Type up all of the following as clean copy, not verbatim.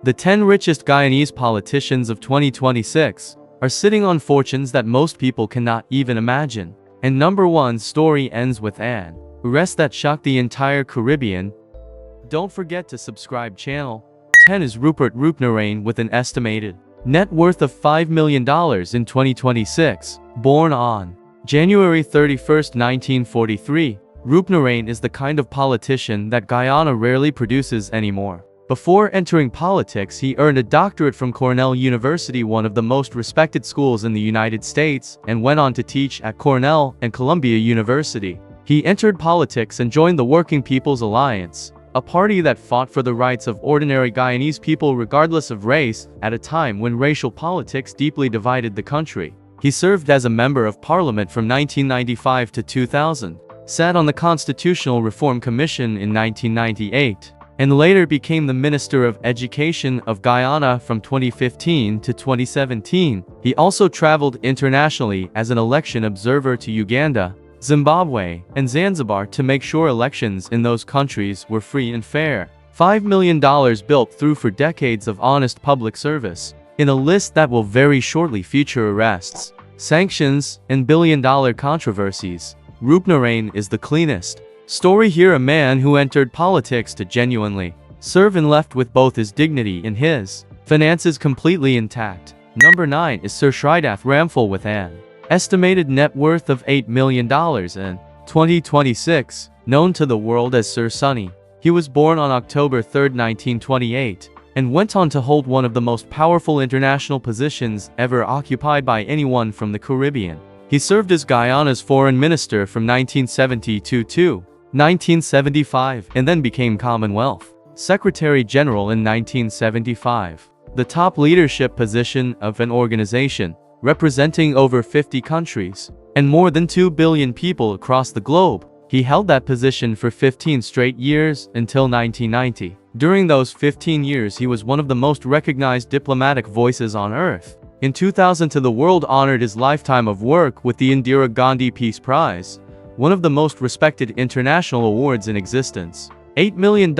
The 10 richest Guyanese politicians of 2026 are sitting on fortunes that most people cannot even imagine. And number 1's story ends with an arrest that shocked the entire Caribbean. Don't forget to subscribe channel. 10 is Rupert Rupnarrain with an estimated net worth of $5 million in 2026. Born on January 31, 1943, Rupnarrain is the kind of politician that Guyana rarely produces anymore. Before entering politics, he earned a doctorate from Cornell University, one of the most respected schools in the United States, and went on to teach at Cornell and Columbia University. He entered politics and joined the Working People's Alliance, a party that fought for the rights of ordinary Guyanese people regardless of race, at a time when racial politics deeply divided the country. He served as a member of parliament from 1995 to 2000, sat on the Constitutional Reform Commission in 1998, and later became the Minister of Education of Guyana from 2015 to 2017. He also traveled internationally as an election observer to Uganda, Zimbabwe, and Zanzibar to make sure elections in those countries were free and fair. $5 million built through for decades of honest public service. In a list that will very shortly feature arrests, sanctions, and billion-dollar controversies, Rupnarrain is the cleanest story here. A man who entered politics to genuinely serve and left with both his dignity and his finances completely intact. Number 9 is Sir Shyath Ramful with an estimated net worth of $8 million in 2026. Known to the world as Sir Sunny, he was born on October 3, 1928, and went on to hold one of the most powerful international positions ever occupied by anyone from the Caribbean. He served as Guyana's foreign minister from 1972 to 1975, and then became Commonwealth Secretary General in 1975, the top leadership position of an organization representing over 50 countries and more than 2 billion people across the globe. He held that position for 15 straight years until 1990. During those 15 years, he was one of the most recognized diplomatic voices on earth. In 2000, the world honored his lifetime of work with the Indira Gandhi Peace Prize, one of the most respected international awards in existence. $8 million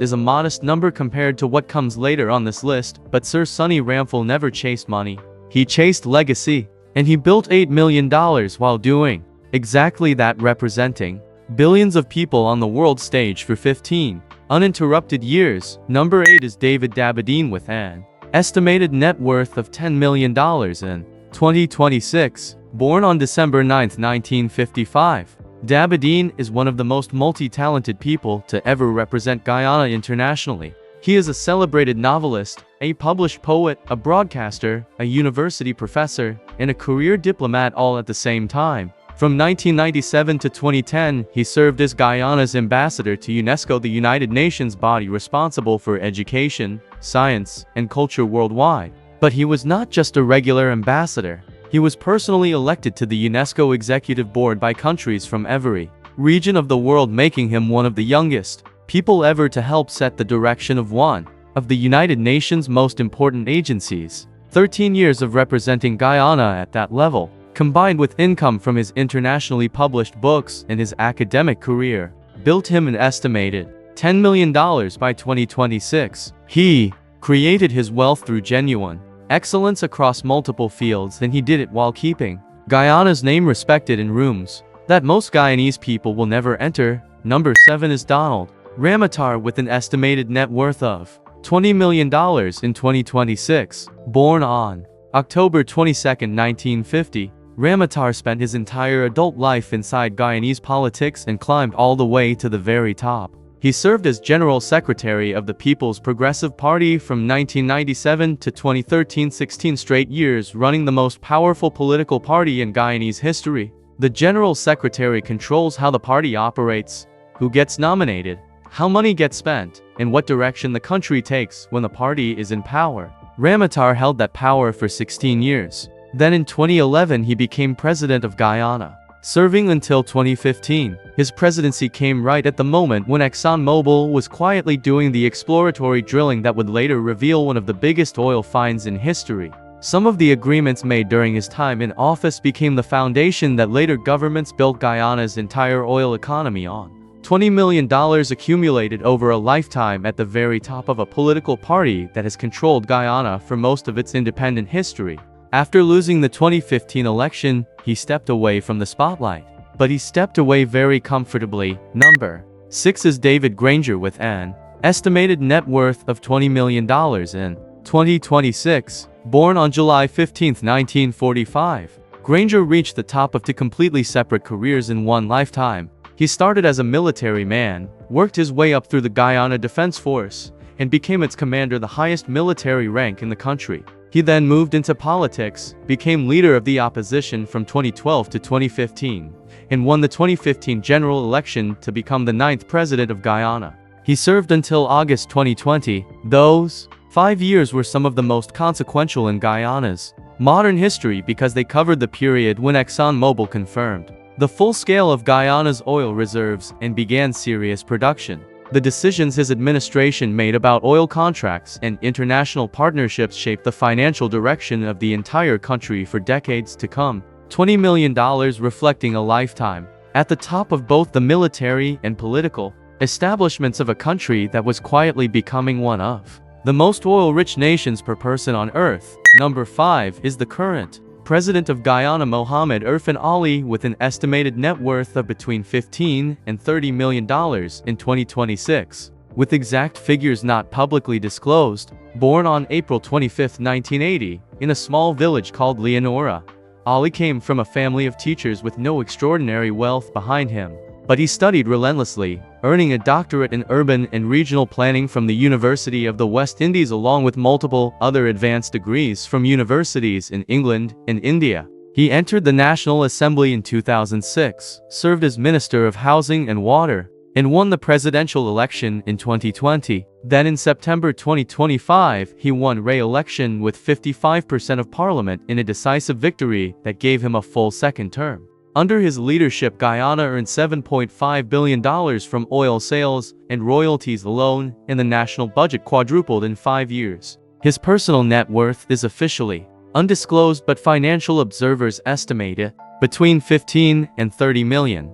is a modest number compared to what comes later on this list, but Sir Sunny Ramful never chased money. He chased legacy, and he built $8 million while doing exactly that, representing billions of people on the world stage for 15 uninterrupted years. Number 8 is David Dabedine with an estimated net worth of $10 million in 2026. Born on December 9, 1955, Dabedine is one of the most multi-talented people to ever represent Guyana internationally. He is a celebrated novelist, a published poet, a broadcaster, a university professor, and a career diplomat all at the same time. From 1997 to 2010, he served as Guyana's ambassador to UNESCO, the United Nations body responsible for education, science, and culture worldwide. But he was not just a regular ambassador. He was personally elected to the UNESCO Executive Board by countries from every region of the world, making him one of the youngest people ever to help set the direction of one of the United Nations' most important agencies. 13 years of representing Guyana at that level, combined with income from his internationally published books and his academic career, built him an estimated $10 million by 2026. He created his wealth through genuine excellence across multiple fields, and he did it while keeping Guyana's name respected in rooms that most Guyanese people will never enter. Number 7 is Donald Ramee with an estimated net worth of $20 million in 2026. Born on October 22, 1950, Ramee spent his entire adult life inside Guyanese politics and climbed all the way to the very top. He served as General Secretary of the People's Progressive Party from 1997 to 2013, 16 straight years, running the most powerful political party in Guyanese history. The General Secretary controls how the party operates, who gets nominated, how money gets spent, and what direction the country takes when the party is in power. Ramee held that power for 16 years. Then in 2011 he became president of Guyana, serving until 2015. His presidency came right at the moment when ExxonMobil was quietly doing the exploratory drilling that would later reveal one of the biggest oil finds in history. Some of the agreements made during his time in office became the foundation that later governments built Guyana's entire oil economy on. $20 million accumulated over a lifetime at the very top of a political party that has controlled Guyana for most of its independent history. After losing the 2015 election, he stepped away from the spotlight. But he stepped away very comfortably. Number 6 is David Granger with an estimated net worth of $20 million in 2026. Born on July 15, 1945, Granger reached the top of two completely separate careers in one lifetime. He started as a military man, worked his way up through the Guyana Defense Force, and became its commander, the highest military rank in the country. He then moved into politics, became leader of the opposition from 2012 to 2015, and won the 2015 general election to become the 9th president of Guyana. He served until August 2020. Those 5 years were some of the most consequential in Guyana's modern history because they covered the period when ExxonMobil confirmed the full scale of Guyana's oil reserves and began serious production. The decisions his administration made about oil contracts and international partnerships shaped the financial direction of the entire country for decades to come. $20 million reflecting a lifetime at the top of both the military and political establishments of a country that was quietly becoming one of the most oil-rich nations per person on Earth. Number 5 is the current President of Guyana, Mohamed Uran Ali, with an estimated net worth of between $15 and $30 million in 2026, with exact figures not publicly disclosed. Born on April 25, 1980, in a small village called Leonora, Ali came from a family of teachers with no extraordinary wealth behind him. But he studied relentlessly, earning a doctorate in urban and regional planning from the University of the West Indies along with multiple other advanced degrees from universities in England and India. He entered the National Assembly in 2006, served as Minister of Housing and Water, and won the presidential election in 2020. Then in September 2025, he won re-election with 55% of parliament in a decisive victory that gave him a full second term. Under his leadership, Guyana earned $7.5 billion from oil sales and royalties alone, and the national budget quadrupled in 5 years. His personal net worth is officially undisclosed, but financial observers estimate it between $15 and $30 million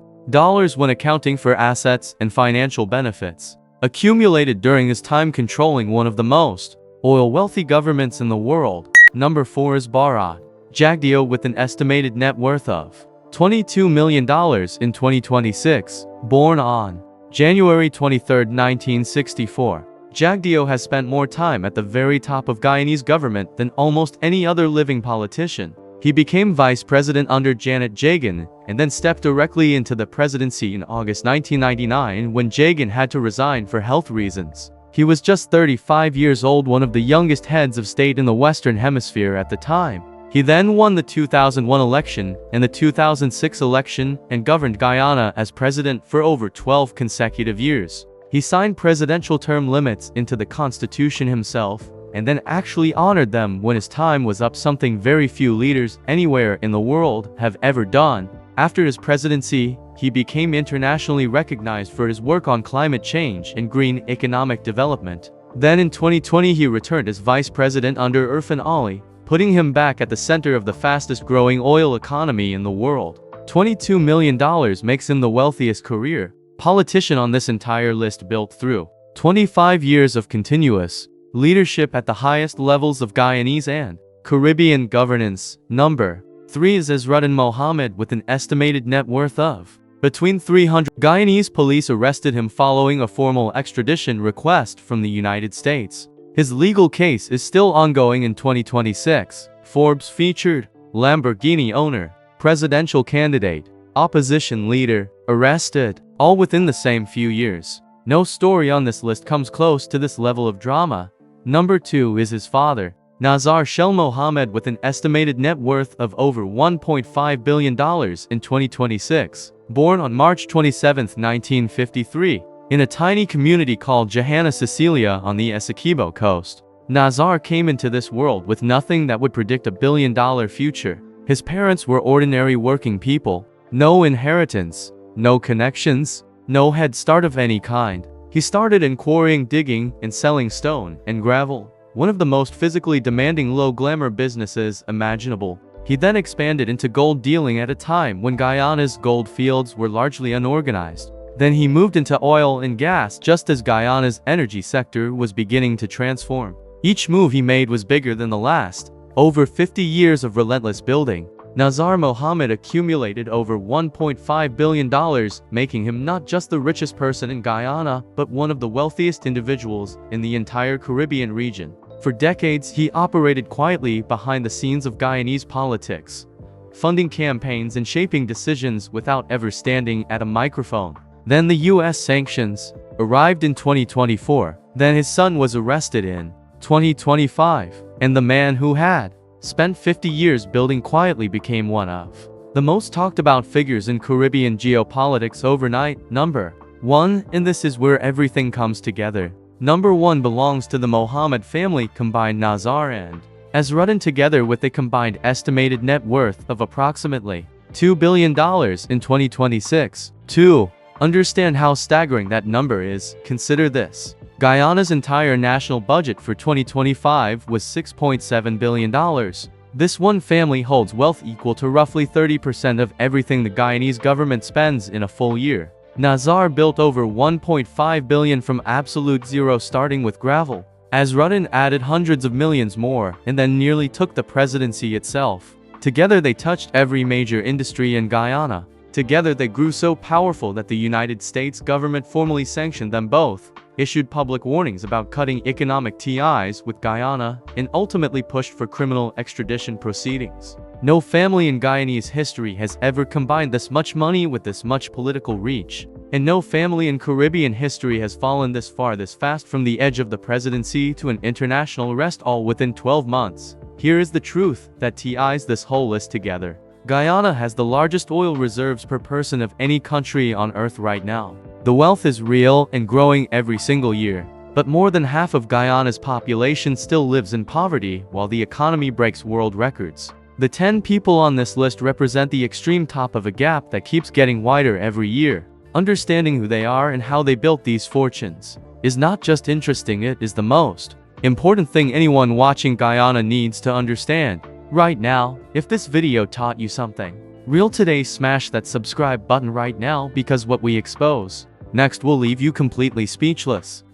when accounting for assets and financial benefits accumulated during his time controlling one of the most oil-wealthy governments in the world. Number 4 is Bharat Jagdio with an estimated net worth of $22 million in 2026. Born on January 23, 1964, Jagdio has spent more time at the very top of Guyanese government than almost any other living politician. He became vice president under Janet Jagan and then stepped directly into the presidency in August 1999 when Jagan had to resign for health reasons. He was just 35 years old, one of the youngest heads of state in the Western Hemisphere at the time. He then won the 2001 election and the 2006 election and governed Guyana as president for over 12 consecutive years. He signed presidential term limits into the Constitution himself and then actually honored them when his time was up, something very few leaders anywhere in the world have ever done. After his presidency, he became internationally recognized for his work on climate change and green economic development. Then in 2020 he returned as vice president under Uran Ali, putting him back at the center of the fastest-growing oil economy in the world. $22 million makes him the wealthiest career politician on this entire list, built through 25 years of continuous leadership at the highest levels of Guyanese and Caribbean governance. Number 3 is Azruddin Mohammed with an estimated net worth of between $300. Guyanese police arrested him following a formal extradition request from the United States. His legal case is still ongoing in 2026. Forbes featured Lamborghini owner, presidential candidate, opposition leader, arrested, all within the same few years. No story on this list comes close to this level of drama. Number 2 is his father, Nazar Shel Mohammed, with an estimated net worth of over $1.5 billion in 2026. Born on March 27, 1953. In a tiny community called Johanna Cecilia on the Essequibo coast, Nazar came into this world with nothing that would predict a billion-dollar future. His parents were ordinary working people. No inheritance, no connections, no head start of any kind. He started in quarrying, digging, and selling stone and gravel, one of the most physically demanding low-glamour businesses imaginable. He then expanded into gold dealing at a time when Guyana's gold fields were largely unorganized. Then he moved into oil and gas just as Guyana's energy sector was beginning to transform. Each move he made was bigger than the last. Over 50 years of relentless building, Nazar Mohammed accumulated over $1.5 billion, making him not just the richest person in Guyana, but one of the wealthiest individuals in the entire Caribbean region. For decades, he operated quietly behind the scenes of Guyanese politics, funding campaigns and shaping decisions without ever standing at a microphone. Then the US sanctions arrived in 2024. Then his son was arrested in 2025. And the man who had spent 50 years building quietly became one of the most talked about figures in Caribbean geopolitics overnight. Number 1, and this is where everything comes together. Number 1 belongs to the Mohammed family. Combined Nazar and Rupnarrain together with a combined estimated net worth of approximately $2 billion in 2026. 2. Understand how staggering that number is. Consider this. Guyana's entire national budget for 2025 was $6.7 billion. This one family holds wealth equal to roughly 30% of everything the Guyanese government spends in a full year. Nazar built over $1.5 billion from absolute zero, starting with gravel. Rupnarrain added hundreds of millions more, and then nearly took the presidency itself. Together they touched every major industry in Guyana. Together they grew so powerful that the United States government formally sanctioned them both, issued public warnings about cutting economic ties with Guyana, and ultimately pushed for criminal extradition proceedings. No family in Guyanese history has ever combined this much money with this much political reach. And no family in Caribbean history has fallen this far this fast, from the edge of the presidency to an international arrest, all within 12 months. Here is the truth that ties this whole list together. Guyana has the largest oil reserves per person of any country on earth right now. The wealth is real and growing every single year. But more than half of Guyana's population still lives in poverty, while the economy breaks world records. The 10 people on this list represent the extreme top of a gap that keeps getting wider every year. Understanding who they are and how they built these fortunes is not just interesting, it is the most important thing anyone watching Guyana needs to understand right now. If this video taught you something real today, smash that subscribe button right now, because what we expose next will leave you completely speechless.